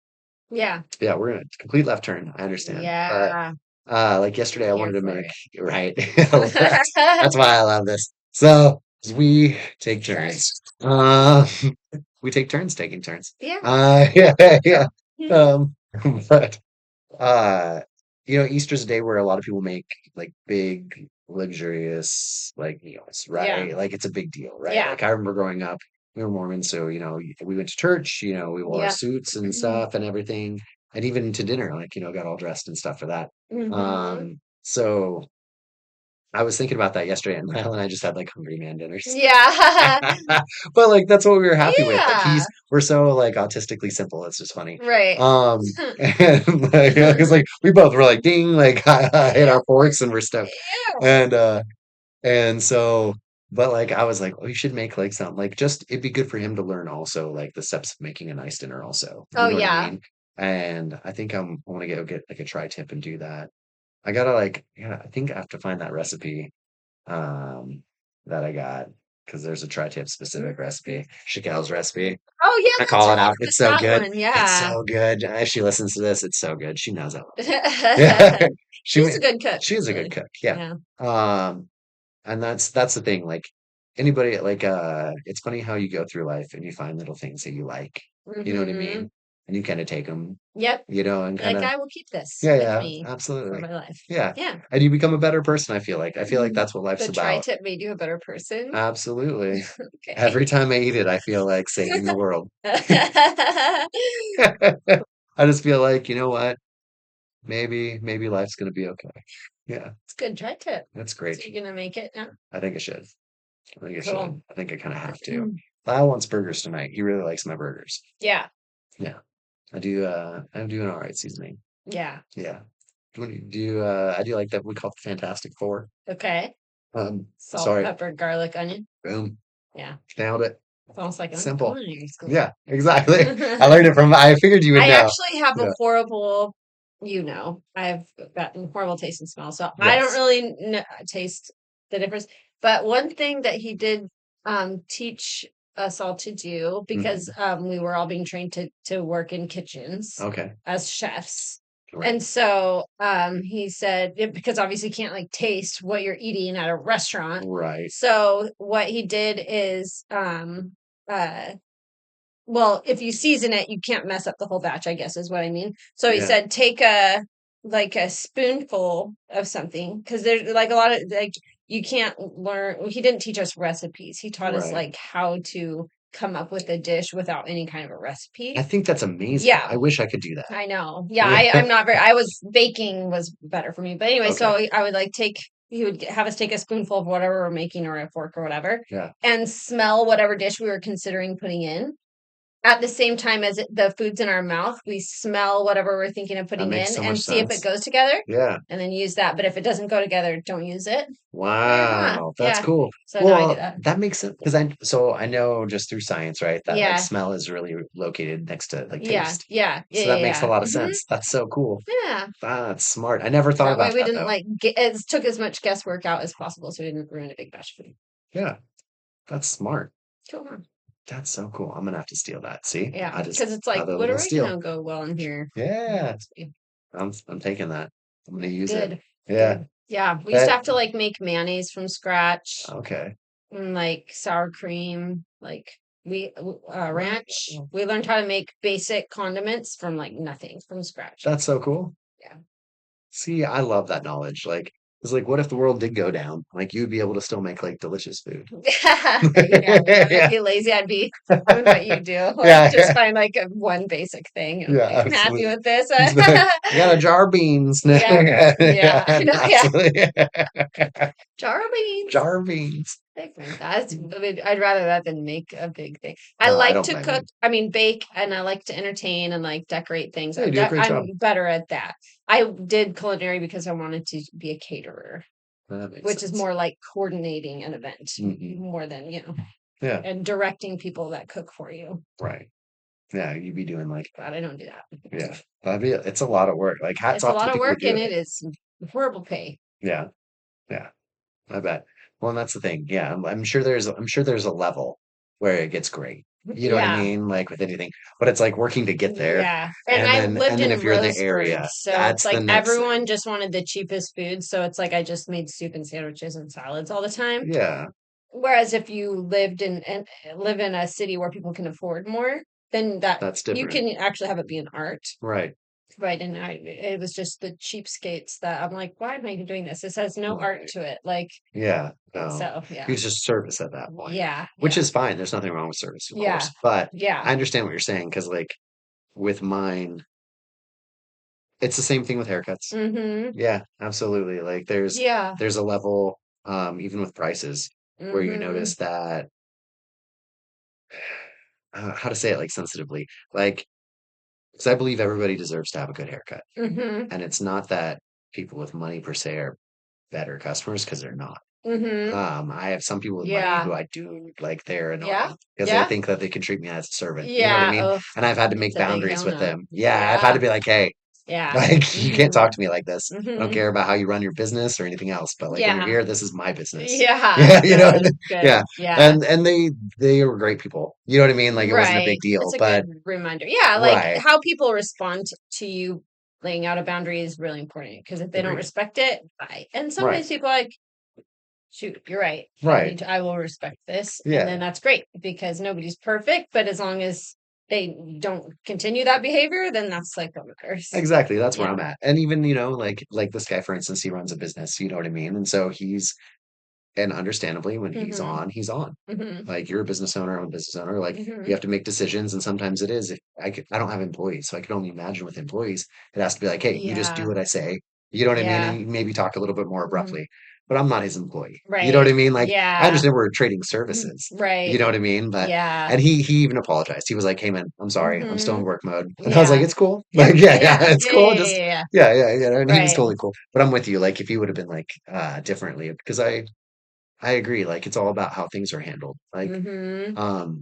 Yeah. Yeah, we're gonna complete left turn. I understand, but Yeah. like yesterday, I I'm here wanted to for make it. right. That's why I love this. So we take turns. We take turns taking turns. Yeah. Yeah, yeah. Um, but uh, Easter's a day where a lot of people make like big, luxurious like meals, Yeah. right? Like it's a big deal, right? Yeah. Like I remember growing up, we were Mormon, so we went to church, we wore our Yeah. suits and stuff and everything, and even to dinner, like got all dressed and stuff for that. Hmm. So I was thinking about that yesterday, and Lyle and I just had like hungry man dinners. Yeah. But like that's what we were happy with. Like Yeah. we're so like autistically simple. It's just funny. Right. And like, because like we both were like ding, like hit our forks and we're stoked. Yeah. And so but like I was like, oh, you should make like something like just it'd be good for him to learn also like the steps of making a nice dinner also. You Oh, know what I yeah. mean? And I think I want to go get like a tri-tip and do that. I gotta like, yeah, I think I have to find that recipe um that I got because there's a tri-tip specific recipe, Shakel's recipe. Oh, I yeah, that's call it right. out. You It's missed so that good. one. It's Yeah. so good. If she listens to this, it's so good. She knows I love it. Yeah. She She's ma- a good cook, she is a good really. cook. Yeah. Yeah. Um, and that's the thing. Like anybody, like it's funny how you go through life and you find little things that you like. You know what I Hmm. mean? And you kind of take them, Yep. and kind Like, of I will keep this yeah, with yeah, me for absolutely. my life. Yeah. Yeah. And you become a better person, I feel like. I feel like that's what life's The about. tri-tip made you a better person. Absolutely. Okay. Every time I eat it, I feel like saving the world. I just feel like, you know what? Maybe life's gonna be okay. Yeah, It's a good tri-tip. that's So great. you're gonna make it? Yeah. I think I should. I think I should. Cool. I think I kind of have to. Lyle wants burgers tonight. He really likes my burgers. Yeah. Yeah, I do. I'm doing all right seasoning. Yeah. Yeah. I do like that we call it the Fantastic Four. Okay. Salt, Sorry. pepper, garlic, onion. Boom. Yeah. Nailed it. It's almost like I'm in Simple. culinary school. Yeah, exactly. I learned it from. I figured you would I know. actually have a Yeah. horrible, I've gotten horrible taste and smell, so I don't Yes. really taste the difference. But one thing that he did teach us all to do, because Mhm. we were all being trained to work in kitchens Okay. as chefs. Right. And so he said, because obviously you can't like taste what you're eating at a restaurant. Right. So what he did is uh well, if you season it, you can't mess up the whole batch, I guess is what I mean. So he Yeah. said take a spoonful of something, because there's like a lot of like you can't learn. He didn't teach us recipes. He taught us Right. like how to come up with a dish without any kind of a I recipe. think that's amazing. Yeah, I wish I could do I know. Yeah, that. I'm not very. I was baking was better for me, but anyway, Okay. so I would like take he would have us take a spoonful of whatever we're making or a fork or whatever Yeah. and smell whatever dish we were considering putting in. At the same time as the food's in our mouth, we smell whatever we're thinking of That putting makes in so and much see if it sense. goes together Yeah. and then use that. But if it doesn't go together, don't use it. Yeah. Wow, that's Yeah. cool. So now I do Well, that. that makes sense because I know just through science, right, that like Yeah. smell is really located next to like Yeah. taste. Yeah. Yeah. So that makes a Yeah. lot of Yeah. sense. That's so cool. Yeah. That's smart. I never thought That way about we that didn't though. like get it took as much guesswork out as possible so we didn't ruin a big batch of food. Yeah, that's smart. Cool. That's so cool. I'm gonna have to steal that. See, Yeah. I just Because it's like, another what little steal. oregano go well in here? Yeah, Let's see. I'm taking that. I'm gonna use it. Good. Yeah, Good. Yeah. We used to that have to like make mayonnaise from scratch. okay. And like sour cream, like ranch. Wow, We learned how to make basic condiments from like nothing from scratch. that's so cool. Yeah. See, I love that knowledge. Like, it's like, what if the world did go down? Like, you'd be able to still make like delicious food. Yeah, yeah. I'd Yeah, be lazy. I'd be doing what you do. Like yeah, just yeah, find like one basic thing. And I'm yeah, like, I'm happy absolutely. with this. It's like, I got a jar of beans. Yeah. Yeah. I Yeah, know. Yeah. absolutely. Jar of beans. Jar of beans. Things like that. I mean, I'd rather that than make a big thing. I No, I like don't to blame cook, you. I mean, bake, and I like to entertain and like decorate things. Yeah, you do a great I'm job. better at that. I did culinary because I wanted to be a caterer, That makes which is sense. more like coordinating an event Hmm. more than, Yeah, and directing people that cook for you. right. Yeah, you'd be doing like, But I don't do that. yeah, it's a lot of work. Like, hats It's a off to lot the of people who work do and it it. is horrible pay. Yeah, yeah. I bet. Well, and that's the thing. Yeah, I'm sure there's a level where it gets great. You know what I Yeah. mean? Like with anything, but it's like working to get there, Yeah. And and I then lived and then in if you're in the Roseburg, area, so it's that's the like next everyone thing. just wanted the cheapest food. So it's like I just made soup and sandwiches and salads all the time. Yeah, Whereas if you lived in and live in a city where people can afford more, then that that's you different. can actually have it be an art. Right. Right. And it was just the cheapskates that I'm like, why am I even doing this? This has no art Right. to it. Like, Yeah. No. so yeah. It's just service at that point, Yeah. which Yeah. is fine. There's nothing wrong with service, of Yeah. course. But Yeah. I understand what you're saying because, like, with mine, it's the same thing with haircuts. Mm-hmm. Yeah, absolutely. Like, there's Yeah. there's a level, even with prices, where you Mm-hmm. notice that how to say it like sensitively, like because I believe everybody deserves to have a good haircut, Mm-hmm. and it's not that people with money per se are better customers because they're not. Mm-hmm. I have some people with money Yeah. who I do like they're Yeah. annoying because they Yeah. think that they can treat me as a servant. You know what I Yeah. mean? Oh, And I've had to make it's a big boundaries hell with no. them. Yeah, I've had to Yeah. be like, hey, Yeah. like you can't Mm-hmm. talk to me like this. I don't Mm-hmm. care about how you run your business or anything else, but like when you're Yeah. here, this is my business. Yeah. Yeah, Good. yeah. Good. Yeah. And they were great people. You know what I mean? Like it wasn't a big Right. deal, It's a but good reminder. Yeah, like right, how people respond to you laying out a boundary is really important because if they don't agreed. respect it, bye. And Right, sometimes people are like, shoot, you're right. right. I will respect this. And then Yeah, that's great because nobody's perfect, but as long as they don't continue that behavior, then that's like what matters. exactly. That's where Yeah. I'm at. And even, like this guy, for instance, he runs a business, you know what I mean? And so and understandably, when Mm-hmm. he's on. Mm-hmm. Like you're a business owner, I'm a business owner. Like you Mm-hmm. have to make decisions, and sometimes it is. If I don't have employees, so I can only imagine with employees, it has to be like, hey, you just do Yeah. what I say. You know what I mean? And Yeah. you maybe talk a little bit more Mhm. abruptly. But I'm not his employee. You know what I Right. mean? Like I Yeah. understand we're trading services. You Right. know what I mean? But Yeah. and he even apologized. He was like, "Hey man, I'm sorry. I'm still in Mm-hmm. work mode." And I was like, Yeah. "It's cool. Yep. Like, yeah, yeah, Yeah. it's Yeah. Yeah. cool. Yeah. Just Yeah. Yeah. yeah, yeah, yeah." And he was Right. totally cool. But I'm with you. Like if he would have been like differently, because I agree. Like it's all about how things are handled. Like, Mm-hmm.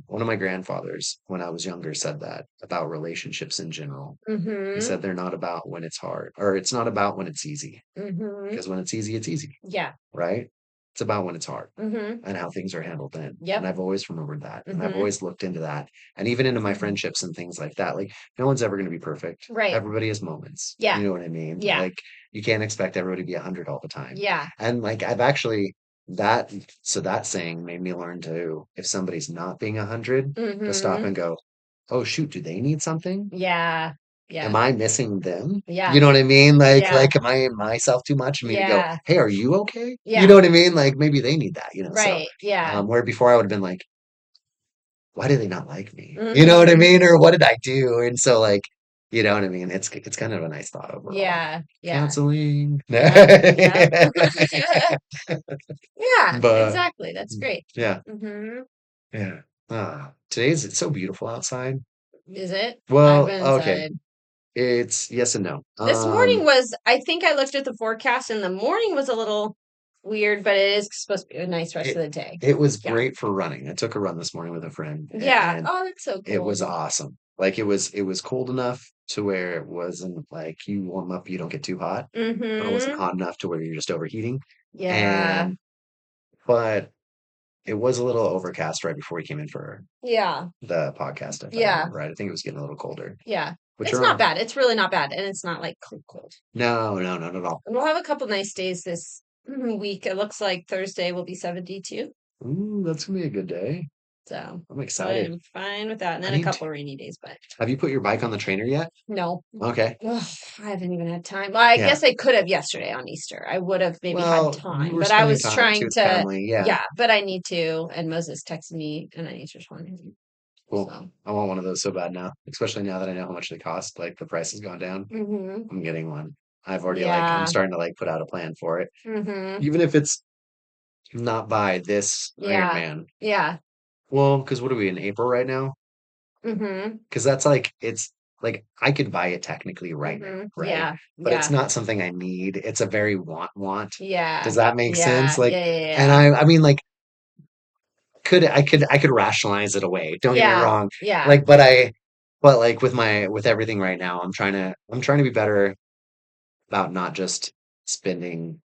one of my grandfathers, when I was younger, said that about relationships in general. He Mm-hmm. said they're not about when it's hard, or it's not about when it's easy, Mm-hmm. because when it's easy, Yeah. right? It's about when it's hard Mm-hmm. and how things are handled then. And Yep. I've always remembered that, and I've Mm-hmm. always looked into that, and even into my friendships and things like that. Like, no one's ever going to be perfect. Right. Everybody has moments. Yeah. You know what I mean? Yeah. Like, you can't expect everybody to be 100 all the time. Yeah. And like, I've actually that so that saying made me learn to if somebody's not being 100, to stop Mm-hmm. and go, oh shoot, do they need something? Yeah. Am Yeah. I missing them? You Yeah. know what I mean? Yeah. Like, am I myself too much? And me to go, Yeah. hey, are you okay? You Yeah. know what I mean? Like maybe they need that, so Right. Yeah. where before I would have been like, why do they not like me? You know what I Mm-hmm. mean? Or what did I do? And so like You know what I mean? It's kind of a nice thought overall. Yeah. Yeah. Counseling. Yep. Yep. Yeah, But exactly. That's great. yeah, Hmm. yeah. Today's it's so beautiful outside. Is it? I've Well, been okay. inside. It's yes and no. This morning was, I think I looked at the forecast and the morning was a little weird, but it is supposed to be a nice rest It of the day. it was Yeah. great for running. I took a run this morning with a friend Yeah. and Oh, that's so it was cool. awesome. Like it was cold enough to where it wasn't like you warm up, you don't get too hot, but it wasn't Mm-hmm. hot enough to where you're just overheating. Yeah. And but it was a little overcast right before we came in for Yeah. the podcast, if I Yeah. remember right. I think it was getting a little colder. Yeah. But It's you're not on. bad. It's really not bad. And it's not like cold, cold. No, no, not at all. And we'll have a couple nice days this week. It looks like Thursday will be 72. Ooh, that's gonna be a good day. So I'm excited. I'm fine with that. And I then a need couple rainy days, but have you put your bike on the trainer yet? no. Okay. Ugh, I haven't even had time. Well, I Yeah. guess I could have yesterday on Easter. I would have maybe had Well, you time, were but I spending was time too trying with to, family. Yeah. yeah, but I need to. And Moses texted me and I need to respond. Cool. So, I want one of those so bad now, especially now that I know how much they cost. Like the price has gone down. hmm, I'm getting one. I've already I'm yeah, starting to put out a plan for it. hmm, Even if it's not by this Iron yeah, Man. yeah, Well, because what are we in April right now? hmm, Because that's like it's like I could buy it technically right now, hmm, right? yeah, But it's yeah, not something I need. It's a very want. yeah, Does that make sense? yeah, Like, yeah, and yeah, I mean, like, I could rationalize it away. Don't get me yeah, wrong. yeah, Like, but like with everything right now, I'm trying to be better about not just spending.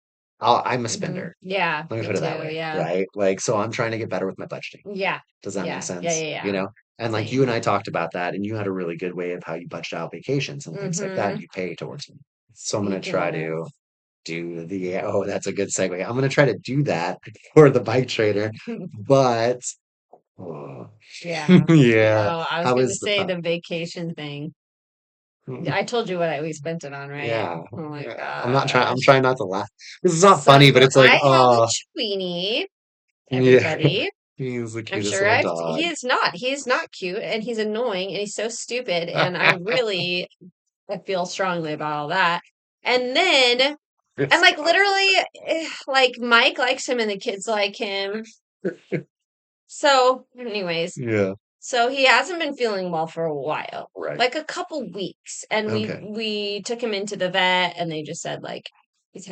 I'm a hmm, spender. yeah, Let me me put it that too, way, yeah, right? Like, so I'm trying to get better with my budgeting. yeah, Does that make yeah, yeah, sense? yeah, You yeah, know? And like you same. and I talked about that, and you had a really good way of how you budget out vacations and things like that, and Hmm. you pay towards them. So I'm You gonna try do. to do the, oh, that's a good segue. I'm gonna try to do that for the bike trader, but oh, Yeah. yeah. No, I was How gonna is the say the vacation thing. I told you what we spent it on, right? yeah, Oh my yeah. I'm gosh. trying not to laugh. This is not funny, but So it's like, I have a oh, tweenie, yeah. everybody. He's the I'm cutest sure little he dog. is not. He is not cute and he's annoying and he's so stupid. And I feel strongly about all that. And then, and It's like not literally, like Mike likes him and the kids like him. So, anyways, yeah, so he hasn't been feeling well for a while, right. like a couple weeks, and we Okay. we took him into the vet, and they just said like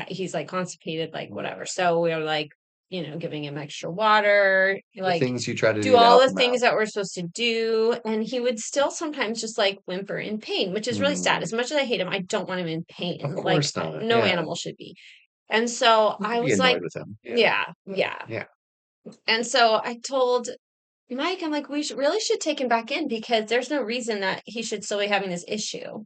he's like constipated, like whatever. Right. So we were like, giving him extra water, The like things you try to do do to all help the them out. things that we're supposed to do, and he would still sometimes just like whimper in pain, which is really sad. Mm, As much as I hate him, I don't want him in of pain. Like course not. no Yeah. animal should be. And so You I could be was like, annoyed with him. Yeah. yeah, yeah. Yeah. And so I told Mike, I'm like, we should take him back in because there's no reason that he should still be having this issue.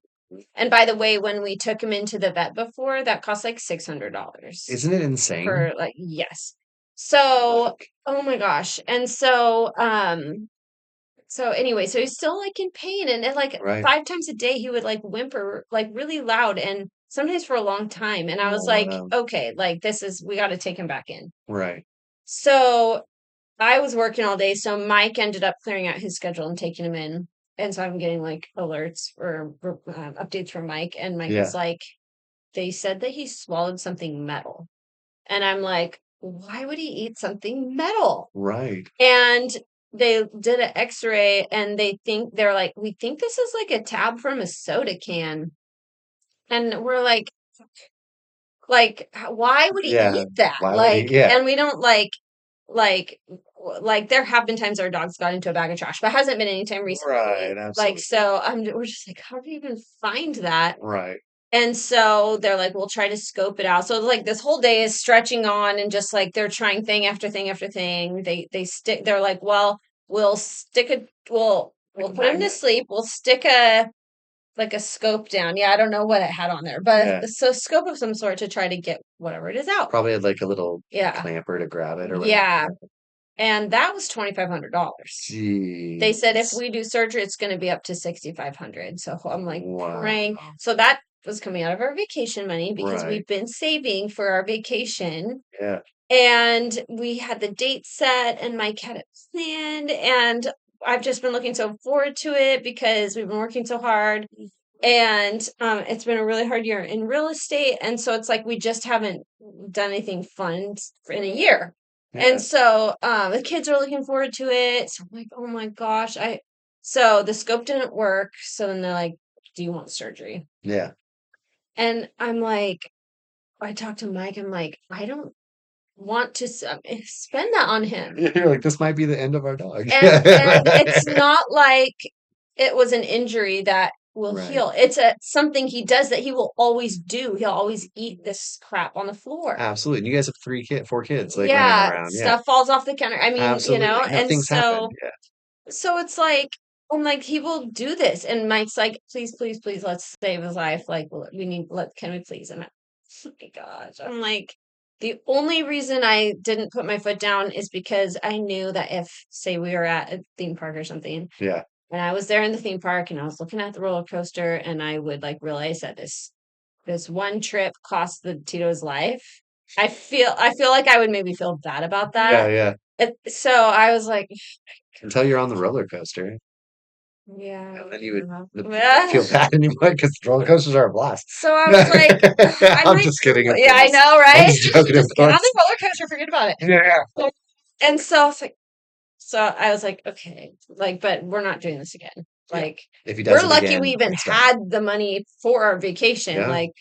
And by the way, when we took him into the vet before, that cost like $600 Isn't it insane? for like, yes. So, Like, oh my gosh. And so anyway, so he's still like in pain and like right. 5 times a day he would like whimper like really loud and sometimes for a long time. And I was Oh, like, wow. okay, like we got to take him back in. Right. So I was working all day, so Mike ended up clearing out his schedule and taking him in. And so I'm getting like alerts or updates from Mike. And Mike Yeah. was like, they said that he swallowed something metal. And I'm like, why would he eat something metal? Right. And they did an x-ray and they're like, we think this is like a tab from a soda can. And we're like, why would he Yeah. eat that? Why would he? Like, Yeah. and we don't like there have been times our dogs got into a bag of trash, but hasn't been any time Right. recently. Like, Absolutely. so we're just like, how do you even find that? Right. And so they're like, we'll try to scope it out. So like this whole day is stretching on and just like they're trying thing after thing after thing. They're like, well, we'll Like a put him to magnet. sleep. We'll stick a scope down. Yeah, I don't know what it had on there, but Yeah. so scope of some sort to try to get whatever it is out. Probably had like a little Yeah. clamper to grab it or whatever. Yeah. And that was $2,500. They said if Jeez. we do surgery, it's going to be up to 6,500. So I'm like Wow. praying. So that was coming out of our vacation money because Right. we've been saving for our vacation. Yeah. And we had the date set and Mike had it planned. And I've just been looking so forward to it because we've been working so hard. And it's been a really hard year in real estate, and so it's like we just haven't done anything fun in a year. And Yeah. so the kids are looking forward to it. So I'm like, oh my gosh, I so the scope didn't work. So then they're like, do you want surgery? Yeah. And I'm like, I talked to Mike. I'm like, I don't want to spend that on him. You're like, this might be the end of our dog. And it's not like it was an injury that will Right. heal. It's a something he does that he will always do. He'll always eat this crap on the floor. Absolutely. And you guys have 4 kids like running Yeah, around. Yeah. stuff falls off the counter. I mean, Absolutely. No, and things happen. so Yeah. it's like I'm like he will do this, and Mike's like, please, please, please, let's save his life. Like we need, can we please? And oh my gosh, I'm like, the only reason I didn't put my foot down is because I knew that if, say, we were at a theme park or something, Yeah. and I was there in the theme park and I was looking at the roller coaster, and I would like realize that this one trip cost the Tito's life. I feel like I would maybe feel bad about Yeah. that. Yeah. So I was like, Until you're on the roller coaster. yeah, And then you would yeah. feel bad anymore because roller coasters are a blast. So I was like, I I'm might, just kidding, of yeah, I course. know, I'm right? just joking, of Just get on course. the roller coaster, forget about it. Yeah. And so it's like, so I was like, okay, like, but we're not doing this again. Yeah. Like, If he does we're it lucky we again, even it's done. had the money for our vacation. Yeah. Like,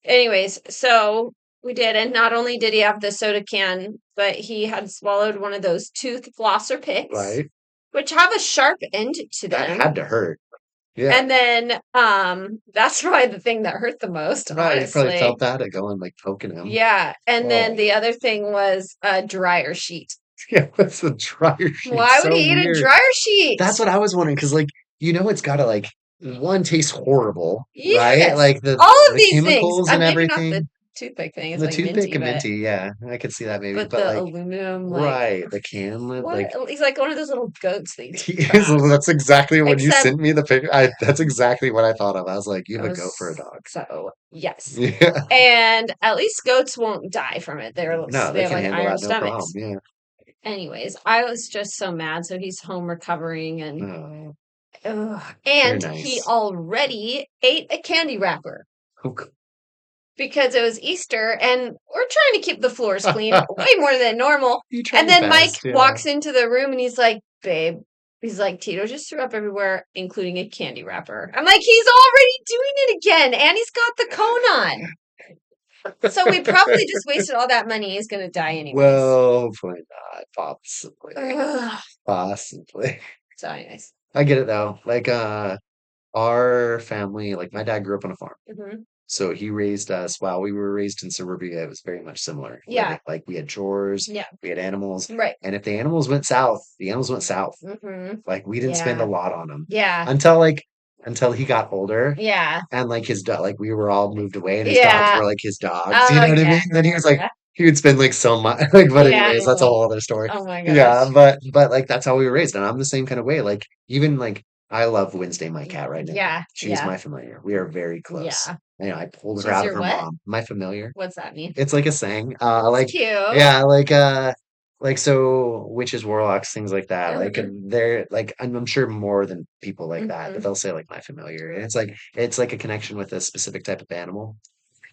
anyways, so we did, and not only did he have the soda can, but he had swallowed one of those tooth flosser picks, Right. which have a sharp end to That them. had to hurt. Yeah. And then that's probably the thing that hurt the most, Right. You probably honestly. felt that at going like poking him. Yeah. And then Oh. the other thing was a dryer sheet. Yeah. What's the dryer sheet? Why would So he eat a weird. dryer sheet? That's what I was wondering because, like, it's got to like one taste horrible, right? Yes. Like the All of the these things. chemicals and Maybe not the everything. toothpick thing. It's The like toothpick minty, and but minty, yeah, I could see that maybe, but the like, aluminum, like right, the can lid, what? like, He's like one of those little goats things. that's exactly when you Except sent me the picture. That's exactly what I thought of. I was like, you it have a goat for a was dog. so yes. Yeah, And at least goats won't die from it. no, They they have can like handle iron that, no problem. stomachs. Yeah. Anyways, I was just so mad. So he's home recovering, and Oh, ugh. you're And he nice. already ate a candy wrapper Oh, because it was Easter, and we're trying to keep the floors clean way more than normal. you try And your then Mike best, yeah. walks into the room and he's like, babe, he's like, Tito just threw up everywhere, including a candy wrapper. I'm like, he's already doing it again, and he's got the cone on. So we probably just wasted all that money. He's gonna die anyways. Well, hopefully not. Possibly, Ugh. possibly. So anyways. I get it though. Like, our family, like my dad grew up on a farm. Hmm. So he raised us while we were raised in suburbia. It was very much similar living. Yeah. Like we had chores, Yeah. we had animals, Right. and if the animals went south, the animals went south. Hmm. Like we didn't spend a Yeah. lot on them Yeah. until he got older Yeah. and like his dog, like we were all moved away and his dogs Yeah. were like his dogs. You Oh know what I yeah. mean? Then he was like, he would spend like so much. Like, but Yeah. anyways, that's a whole other story. Oh my Yeah, gosh. but like that's how we were raised, and I'm the same kind of way. Like even like I love Wednesday, my cat, right now. Yeah. She's Yeah. my familiar. We are very close. Yeah. I pulled her She's out of your her what? mom. My familiar. What's that mean? It's like a saying. It's Like cute. yeah, like so witches, warlocks, things like that. Like Hmm. they're like I'm sure more than people like that, but Hmm. they'll say like my familiar, and it's like a connection with a specific type of animal.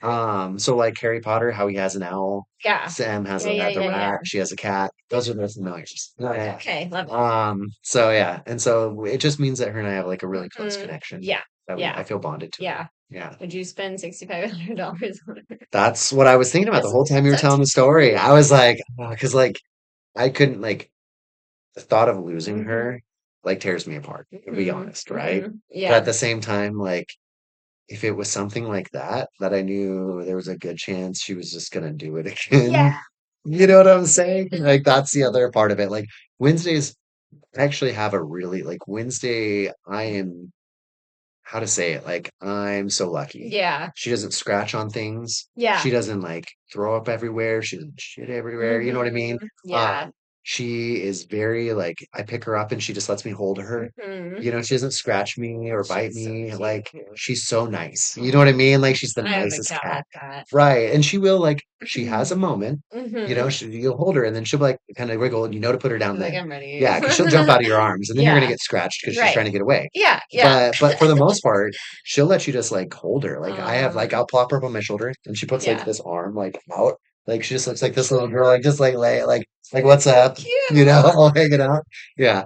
So like Harry Potter, how he has an owl. Yeah. Sam has Yeah. Yeah. the Yeah. Yeah. rat. She has a cat. Those are their familiars. Oh, yeah. Okay. Love it. So yeah, and so it just means that her and I have like a really close Hmm. connection Yeah. that I Yeah. feel bonded to her. Yeah. Yeah. Would you spend $6,500 on her? That's what I was thinking about the That's whole time you were that's telling the story. I was like, because like I couldn't like the thought of losing hmm her like tears me apart, to be hmm honest, right? hmm But at Yeah. the same time, like if it was something like that, that I knew there was a good chance she was just gonna do it Yeah. again. You know what I'm saying? Like that's the other part of it. Like Wednesdays actually have a really like Wednesday, I am how to say it, like I'm so lucky. Yeah. She doesn't scratch on things. Yeah. She doesn't like throw up everywhere. She doesn't shit everywhere. You know what I mean? Yeah. She is very like I pick her up and she just lets me hold her. Hmm. You know, she doesn't scratch me or bite She's so me. cute. Like she's so nice. You know what I Aw. mean? Like she's the I have a nicest cat cat. like that. Right. And she will like she has a moment, Hmm. you'll hold her and then she'll like kind of wiggle and you know to put her down Like, then. I'm ready. Yeah, because she'll jump out of your arms and then you're gonna Yeah, get scratched because she's right. trying to get away. Yeah, yeah. But for the most part, she'll let you just like hold her. Like I have like Um, I'll plop her up on my shoulder and she puts like yeah. this arm like out. Like she just looks like this little girl, like just like lay like what's So up? You know, cute. all hanging out. Yeah.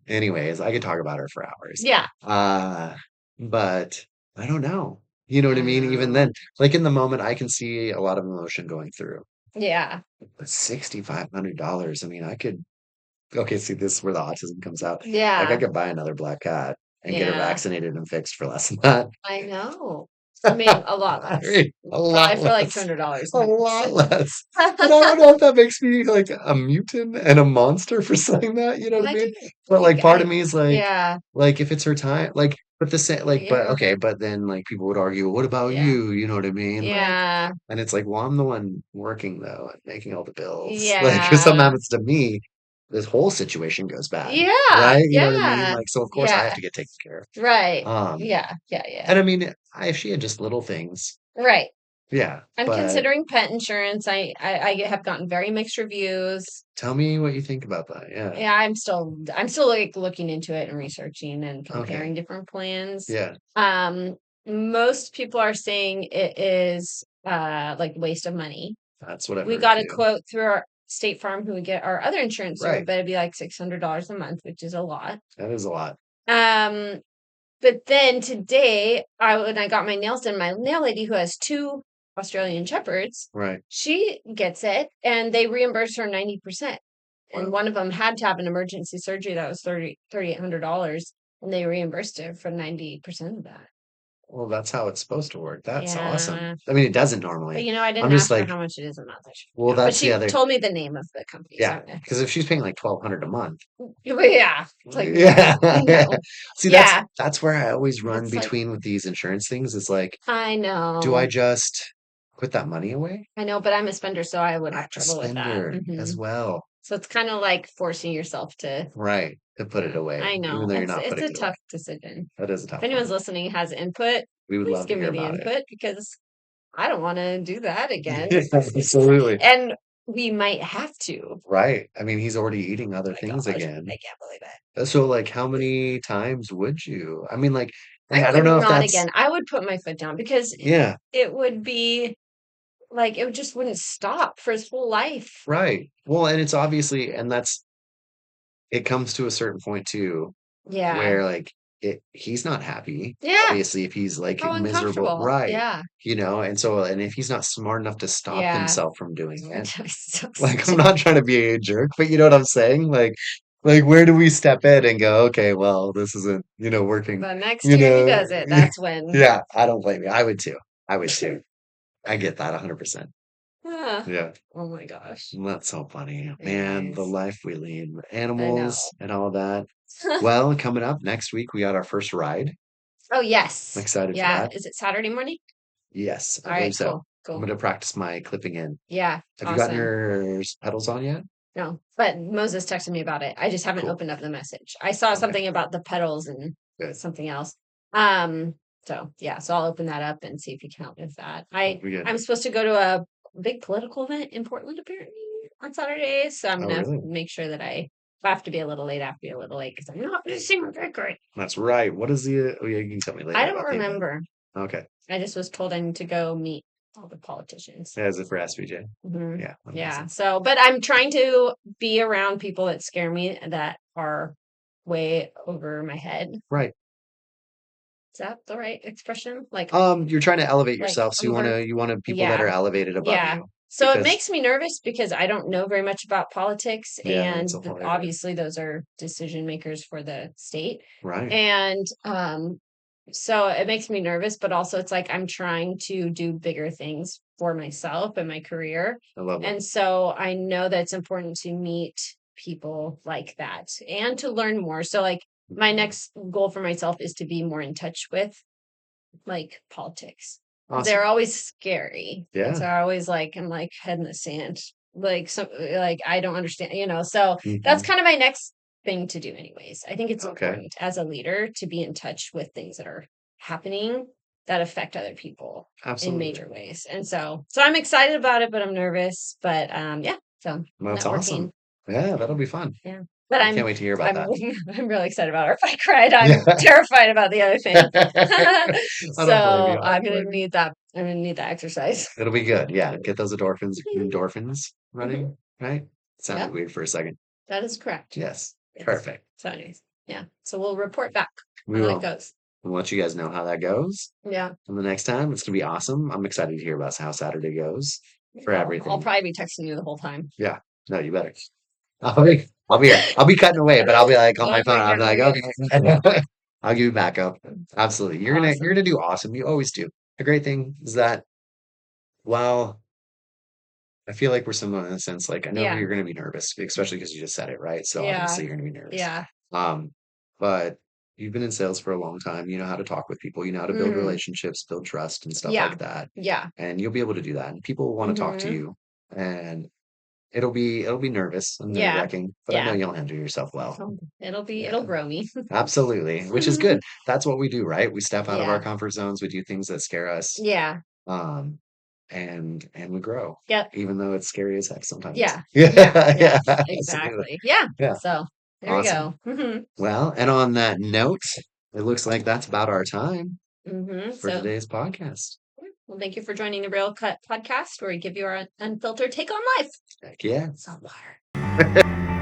Anyways, I could talk about her for hours. Yeah, Uh, but I don't know. You know what I I mean? Even know. then, like in the moment, I can see a lot of emotion going through. Yeah, But $6,500, I mean, I could, okay, see, this is where the autism comes out. Like, I yeah, could buy another black cat and get her yeah. vaccinated and fixed for less than that. I know. I mean, a lot I less. mean, a Probably lot for like less. $200 A max. lot less. But I don't know if that makes me like a mutant and a monster for saying that, you know what I I mean? didn't But think like part of I, me is yeah, like if it's her time, like but the same like but yeah, okay, but then like people would argue, what about yeah, you? You know what I mean? Like yeah, and it's like, well, I'm the one working though and making all the bills. Like if something yeah, happens to me, this whole situation goes bad, yeah, right? You know what I mean? yeah, Like so of course I have yeah, to get taken care right. of. Yeah, yeah, yeah, And I mean, if she had just little things, right. yeah, I'm but considering pet insurance. I have gotten very mixed reviews. tell me what you think about that. Yeah. Yeah, I'm still like looking into it and researching and Okay. comparing different plans. Yeah. Um, most people are saying it is like waste of money. That's what I've We heard got a too. quote through our State Farm who we get our other insurance through, Right. but it'd be like $600 a month, which is a lot. That is a lot. Um, but then today, when I got my nails done, my nail lady who has two Australian Shepherds, Right. she gets it, and they reimburse her 90%. And Wow. one of them had to have an emergency surgery that was $3,800, and they reimbursed her for 90% of that. Well, that's how it's supposed to work. That's awesome. Yeah. I mean, it doesn't But normally. I I'm didn't just ask her like, how much it is a month. I should well, find out. But that's the she other, told me the name of the company, so yeah. I'm gonna. Because if she's paying like 1,200 a month, But yeah. It's like, no, yeah. no. See, Yeah. that's where I always run It's like, between with these insurance things. Is like, I do I know. just put that money away? I know, but I'm a spender, so I would have I'm a trouble with that. spender as well. So it's kind of like forcing yourself to, Right. To put it yeah, I away, even know. though you're It's not it's putting a it away. tough decision. That is a If tough anyone's one. listening has input, We would please love to give hear me the about it. input because I don't want to do that again. Yeah, absolutely. And we might have to. Right. I mean, he's already eating Oh other my things gosh, again. I can't believe it. So, like, how many times would you? I mean, like, and I I don't would know if not that's, again. I would put my foot down because yeah, it would be like it just wouldn't stop for his whole life. right. Well, and it's obviously, and it comes to a certain point too, Yeah. where like he's not happy, Yeah. obviously, if he's like How miserable, uncomfortable. right? Yeah. And so, and if he's not smart enough to stop Yeah. himself from doing it, So like, I'm stupid. not trying to be a jerk, but you know what I'm saying? Like, where do we step in and go, okay, well, this isn't, working, The next you year he know? does it, that's when. Yeah, I don't blame you. I would too. I would too. I get that 100%. Ah, Yeah. oh my gosh. That's so funny. Man, the Anyways, life we lead, I animals know. and all that. Well, coming up next week, we got our first ride. Oh, I'm yes. excited for Yeah. that. Is it Saturday morning? Yes, I All believe right, so. cool. I'm Cool. going to practice my clipping in. Yeah, Have you gotten awesome. your pedals on yet? No, but Moses texted me about it. I just haven't Cool. opened up the message. I saw Okay, something about the pedals and good. something else. Um, so yeah, so I'll open that up and see if you can help me with that. We good. I'm supposed to go to a big political event in Portland apparently on Saturday, so I'm Oh, gonna really? make sure that if I have to be a little late, I have to be a little late because I'm not missing my bakery. That's right. What is oh yeah, you can tell me I later don't about the event. remember. Okay. I just was told I need to go meet all the politicians. Yeah, is it for SVJ? Hmm. Yeah, Yeah. amazing. So, but I'm trying to be around people that scare me that are way over my head. Right. Is that the right expression? You're trying to elevate Like yourself, so over. you want to people that are Yeah. elevated above Yeah. you So it because makes me nervous because I don't know very much about politics, yeah, it's a and whole area. obviously those are decision makers for the state. Right. And so it makes me nervous, but also it's like I'm trying to do bigger things for myself and my career. I love it. And so I know that it's important to meet people like that and to learn more. So like my next goal for myself is to be more in touch with like politics. 'Cause they're Awesome. always scary. And Yeah. so I always like I'm like head in the sand. like some like I don't understand, so that's Hmm. kind of my next thing to do anyways. I think it's Okay. important as a leader to be in touch with things that are happening that affect other people in Absolutely. major ways. And so I'm excited about it, but I'm nervous. But yeah, so Well, that's networking. awesome. Yeah, Yeah. that'll be fun. Yeah. But I can't wait to hear about I'm that. I'm really excited about our bike ride. I'm Yeah. terrified about the other thing. I don't blame So you. I I'm don't gonna blame you. need that. I'm gonna need that exercise. It'll be good. Yeah, get those endorphins Mhm. running, right? Sounded Yep, weird for a second. that is correct. Yes, Yes. perfect. So anyways, yeah. So we'll report back We how that will. goes. We'll let you guys know how that goes. Yeah. And the next time, it's gonna be awesome. I'm excited to hear about how Saturday goes for I'll everything. probably be texting you the whole time. Yeah. No, you better. I'll be here. I'll be cutting away, but I'll be like on my phone. Okay, I'll good, be like, good, okay. I'll give you backup. Absolutely. You're awesome. gonna do awesome. You always do. The great thing is that while I feel like we're similar in the sense, like I know Yeah, you're gonna be nervous, especially because you just said it, right? So yeah, obviously you're gonna be nervous. yeah. Um, but you've been in sales for a long time. You know how to talk with people, you know how to build Hmm. relationships, build trust and stuff Yeah, like that. yeah. And you'll be able to do that. And people will want to talk to Hmm. you. And it'll be nervous and nerve Yeah, wracking, but I know yeah. you'll handle yourself well. It'll Yeah, grow me. absolutely. Which is good. That's what we do, right? We step out of our Yeah, comfort zones, we do things that scare us. yeah. Um, and we grow, Yep. even though it's scary as heck sometimes. Yeah, yeah, Yeah, yeah. yeah, absolutely. Exactly. Yeah. Yeah, So there we awesome. go. Hmm. Well, and on that note, it looks like that's about our time for So today's podcast. well, thank you for joining the Real Cut podcast, where we give you our unfiltered take on life. Heck yeah. Saltwater.